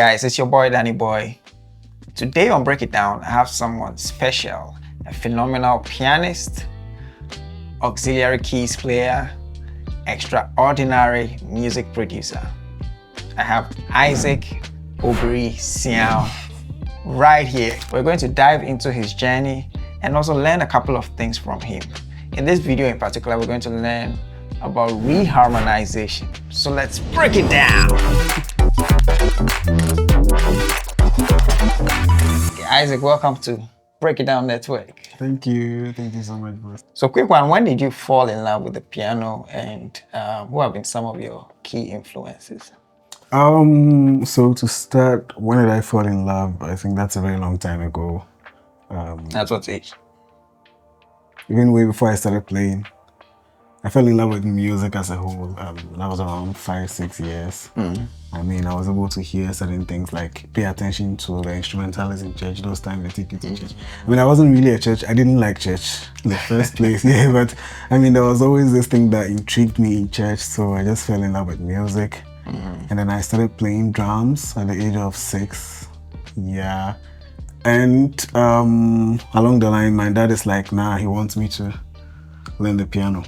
guys, it's your boy Danny Boy. Today on Break It Down, I have someone special, a phenomenal pianist, auxiliary keys player, extraordinary music producer. I have Isaac Obiri-Siaw right here. We're going to dive into his journey and also learn a couple of things from him. In this video in particular, we're going to learn about reharmonization. So let's break it down. Okay, Isaac, welcome to BreakItDown Network. Thank you so much, bro. So quick one, when did you fall in love with the piano, and who have been some of your key influences? So to start, when did I fall in love? I think that's a very long time ago. That's what age? Even way before I started playing. I fell in love with music as a whole. That was around 5-6 years. I mean, I was able to hear certain things, like pay attention to the instrumentalists in church. Those times they take you to church. I mean, I wasn't really a church. I didn't like church in the first place. Yeah, but I mean, there was always this thing that intrigued me in church. So I just fell in love with music. And then I started playing drums at the age of 6. Yeah. And along the line, my dad is like, nah, he wants me to learn the piano.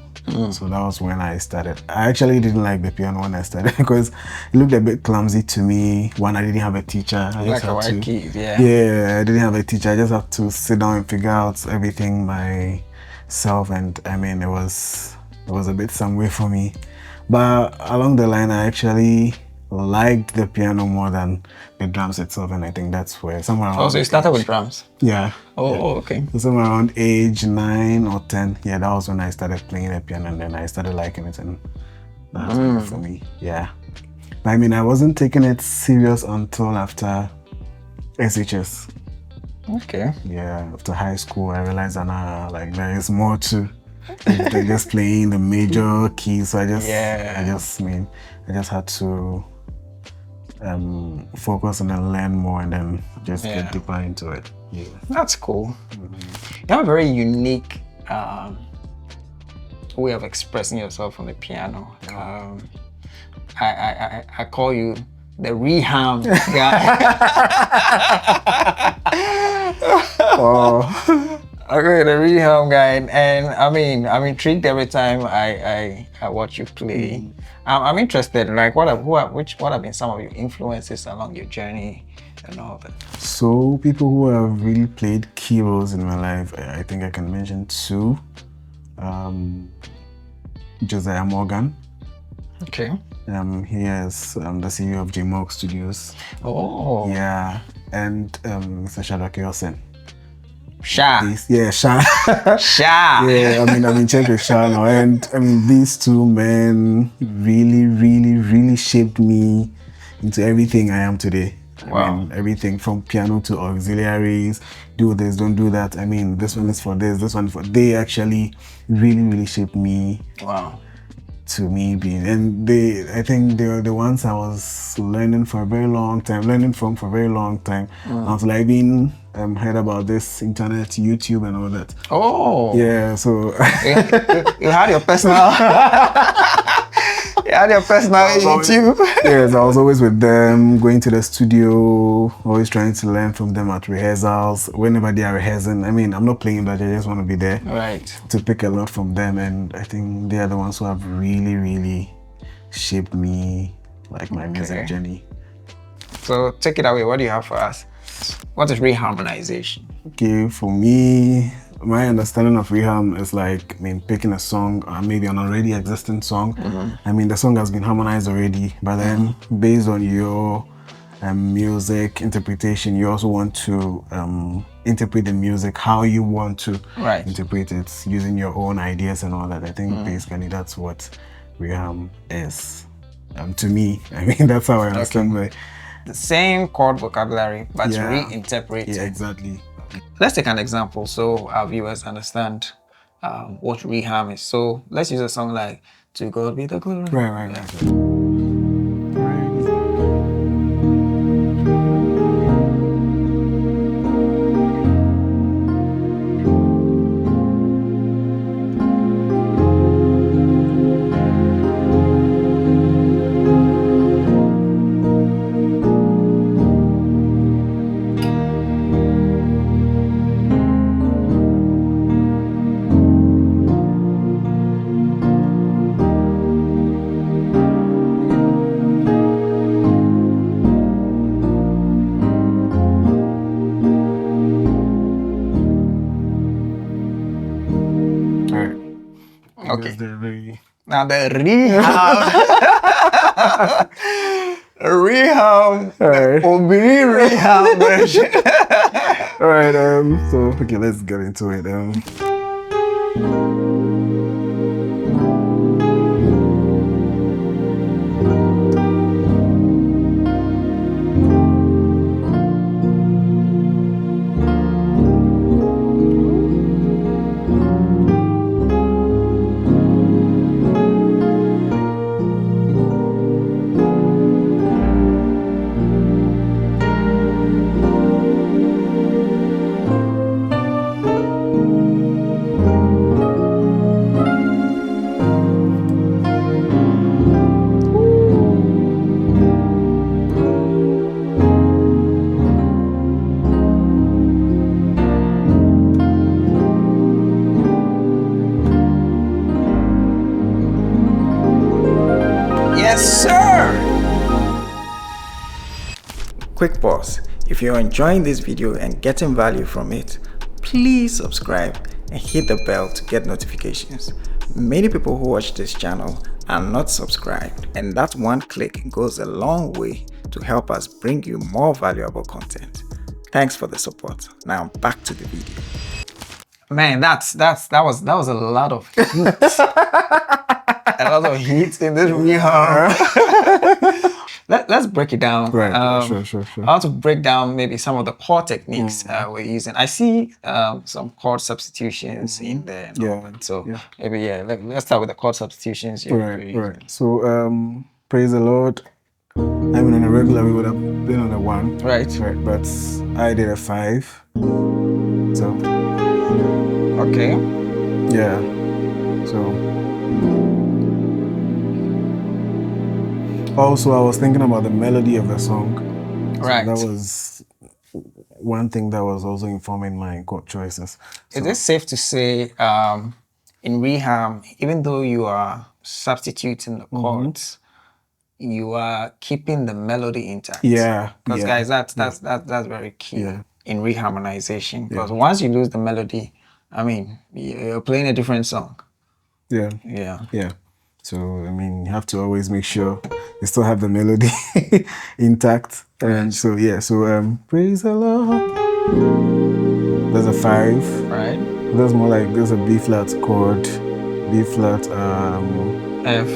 So that was when I started. I actually didn't like the piano when I started because it looked a bit clumsy to me. One, I didn't have a teacher. I just like had a key, yeah. Yeah, I didn't have a teacher. I just had to sit down and figure out everything myself. And I mean, it was a bit some way for me. But along the line, I actually liked the piano more than the drums itself, and I think that's where somewhere around. Oh, so you started with drums? Yeah. Oh, yeah. Okay. So somewhere around age 9 or 10, yeah, that was when I started playing the piano, and then I started liking it, and that's good for me. Yeah. But I mean, I wasn't taking it serious until after SHS. Okay. Yeah, after high school, I realized that like there is more to than just playing the major keys. So I just had to focus on and learn more, and then just get deeper into it. Yeah, that's cool. You have a very unique way of expressing yourself on the piano. I call you the reharm guy. Okay, the reharm guy, and I mean, I'm intrigued every time I watch you play. I'm interested, like what have been some of your influences along your journey and all that? So people who have really played key roles in my life, I think I can mention 2. Josiah Morgan. Okay. He is the CEO of J-Morg Studios. Oh. Yeah, and Mr. Shadrach Yosen. Sha. Sha. Sha. Yeah, I'm in church with Sha now, and I mean, these 2 men really shaped me into everything I am today. Wow. I mean, everything from piano to auxiliaries, do this, don't do that. I mean, this one is for this, this one is for... They actually really shaped me. Wow. To me being, and I think they were the ones I was learning for a very long time, until I even heard about this internet, YouTube and all that. Oh. Yeah, so you had your personal YouTube. Yes, I was always with them, going to the studio, always trying to learn from them at rehearsals. Whenever they are rehearsing, I mean, I'm not playing, but I just want to be there. Right. To pick a lot from them, and I think they are the ones who have really shaped me, like my music journey. So take it away. What do you have for us? What is reharmonization? Okay, for me, my understanding of reharm is like, I mean, picking a song, or maybe an already existing song. I mean, the song has been harmonized already, but then based on your music interpretation, you also want to interpret the music how you want to interpret it, using your own ideas and all that. I think basically that's what reharm is. To me, I mean, that's how I understand the same chord vocabulary, but reinterpreted. Yeah, exactly. Let's take an example so our viewers understand what reharm is. So let's use a song like "To God Be the Glory." Right. Okay. Just the very... Now the reharm, reharm, Alright. Obiri reharm version. Alright, so okay, let's get into it. Yes, sir. Quick pause. If you're enjoying this video and getting value from it, please subscribe and hit the bell to get notifications. Many people who watch this channel are not subscribed, and that one click goes a long way to help us bring you more valuable content. Thanks for the support. Now back to the video. Man, that was a lot of heat. A lot of heat in this reharm. Let's break it down. Right. Sure. I want to break down maybe some of the chord techniques we're using. I see some chord substitutions in there. So maybe let's start with the chord substitutions. Right. So praise the Lord. I mean, on a regular we would have been on a 1. Right. But I did a 5. So okay. Yeah. So also I was thinking about the melody of the song. Right. So that was one thing that was also informing my chord choices. So, is it safe to say in reharm, even though you are substituting the chords, you are keeping the melody intact? Yeah. Because guys, that's very key in reharmonization. Because once you lose the melody, I mean, you're playing a different song. Yeah. So I mean, you have to always make sure you still have the melody intact. And so praise the Lord. There's a 5. Right. That's more like there's a B flat chord, B flat F,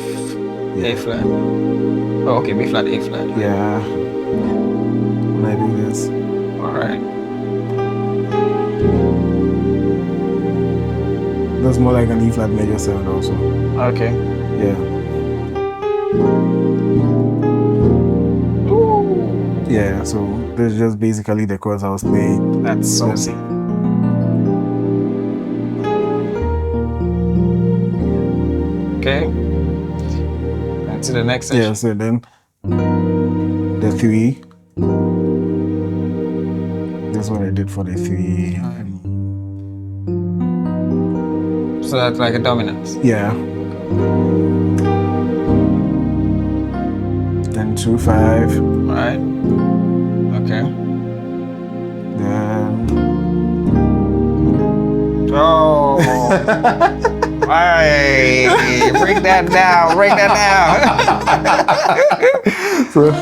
A flat. Oh, okay, B flat, A flat. Yeah. When I do this. All right. That's more like an E flat major 7 also. Okay. Yeah. Ooh. Yeah, so that's just basically the chords I was playing. That's saucy. Okay. And to the next section. Yeah, so then the 3. That's what I did for the 3. So that's like a dominance. Yeah. Then 2 5. Right. Okay. Then oh. Hey, break that down. so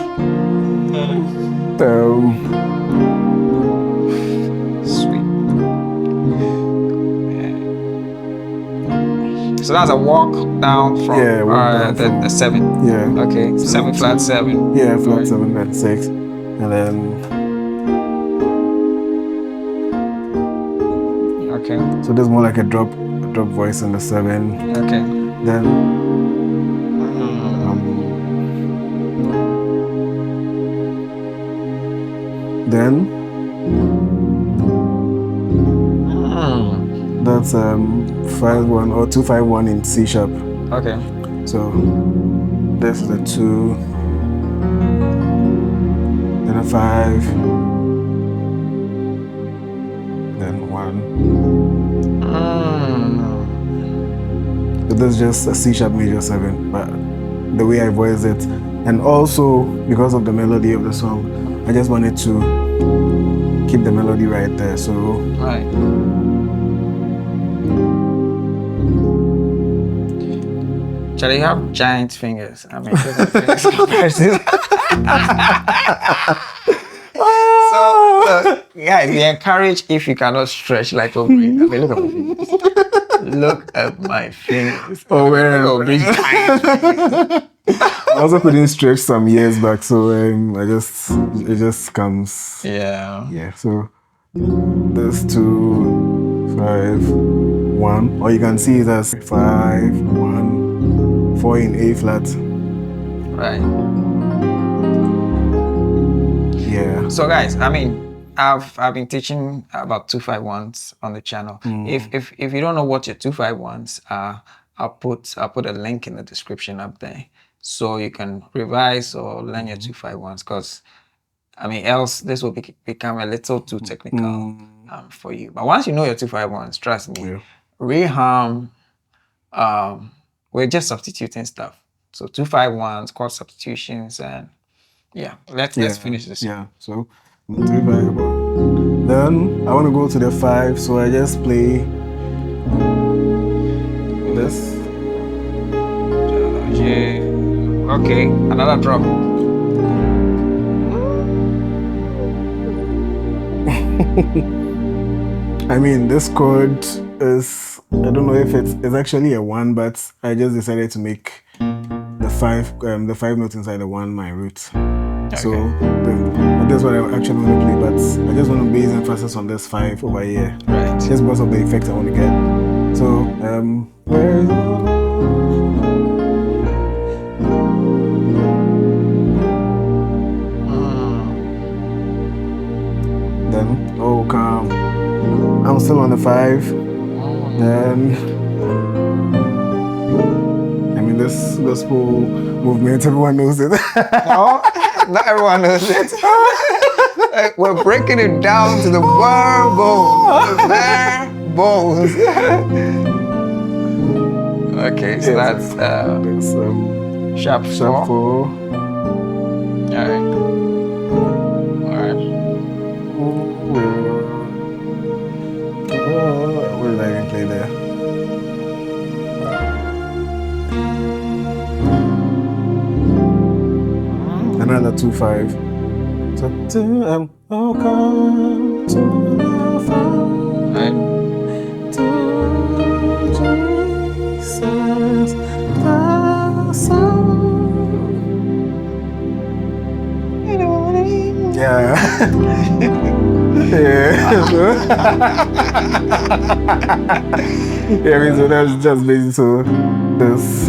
sweet. So that's a walk down from the 7. Yeah. Okay. 7 flat 7. Yeah, flat 7 flat 6, and then okay. So there's more like a drop voice in the 7. Okay. Then that's 5-1 or 2-5-1 in C sharp. Okay. So this is a 2, then a 5, then 1. So that's just a C sharp major 7, but the way I voice it, and also because of the melody of the song, I just wanted to keep the melody right there. So Charlie, you have giant fingers. I mean, fingers comparison. So, guys, we encourage if you cannot stretch like Obiri. I mean, look at my fingers. Look at my fingers. Oh, well. Obiri's giant fingers. I also couldn't stretch some years back, so it just comes. Yeah. Yeah. So this 2, 5, 1, or you can see it as 5, 1, 4 in A flat. Right. Yeah. So, guys, I mean, I've been teaching about 251s on the channel. If you don't know what your 251s are, I'll put a link in the description up there, so you can revise or learn your 251s. Because I mean, else this will become a little too technical for you. But once you know your 251s, trust me, reharm, we're just substituting stuff. So 251s, chord substitutions, and yeah, let's finish this. Yeah. So 3, 5, 1. Then I want to go to the 5, so I just play this. Okay, another drop. I mean, this chord is, I don't know if it's actually a 1, but I just decided to make the 5 notes inside the 1 my root. Okay. So that's what I actually want to play, but I just want to base emphasis on this 5 over here. Right. Just because of the effect I want to get. So then come. I'm still on the 5. Then I mean, this gospel movement, everyone knows it. No, not everyone knows it. We're breaking it down to the bare bones. The bare bones. Okay, so that's sharp 4. All right. What did I even play there? Another 2, 5. So oh, come to the Father, Right. to Jesus the Son. Yeah. Yeah, so that's just basically so this.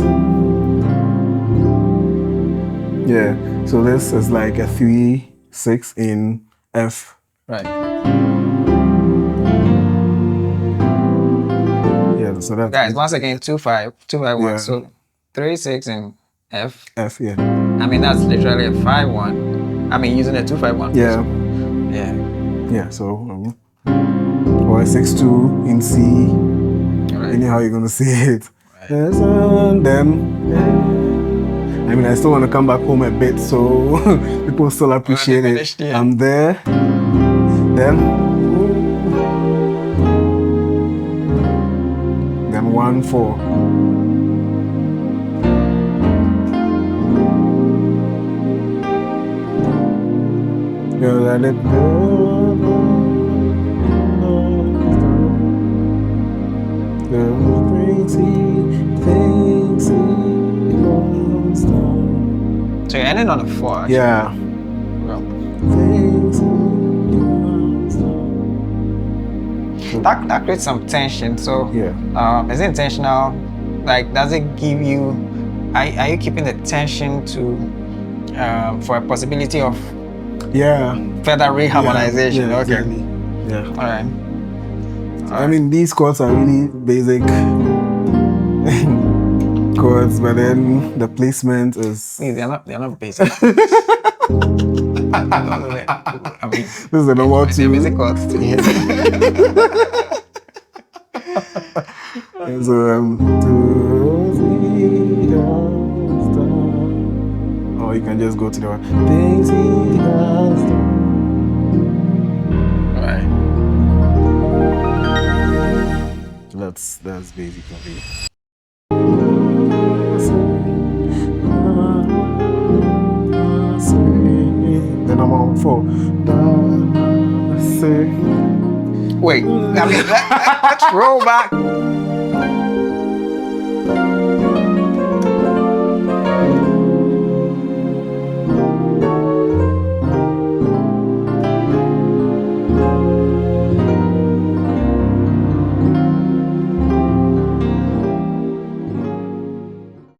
Yeah, so this is like a 3, 6 in F. Right. Yeah, so that's Guys, once again, 2, 5, 2, 5, 1. Yeah. So 3, 6 in F. F, yeah. I mean, that's literally a 5, 1. I mean, using a 2, 5, 1. Yeah. Yeah. Yeah, so or a 6, 2 in C. Right. Anyhow you're gonna see it. Right. Yes, and then I mean, I still want to come back home a bit, so people still appreciate it. Yeah. I'm there. Then 1, 4. Let it go. So you're ending on a 4. Actually. Yeah. Well, that creates some tension. So yeah. Is it intentional? Like, does it give you? Are you keeping the tension to for a possibility of further reharmonization? Yeah, Okay. exactly. Yeah. All right. I mean, these chords are really basic chords, but then the placement is. They're not basic. I mean, This is the normal they're basic chords. And so or you can just go to the one. Things he has done. Right. That's basically. say. Wait, I mean, let's roll back.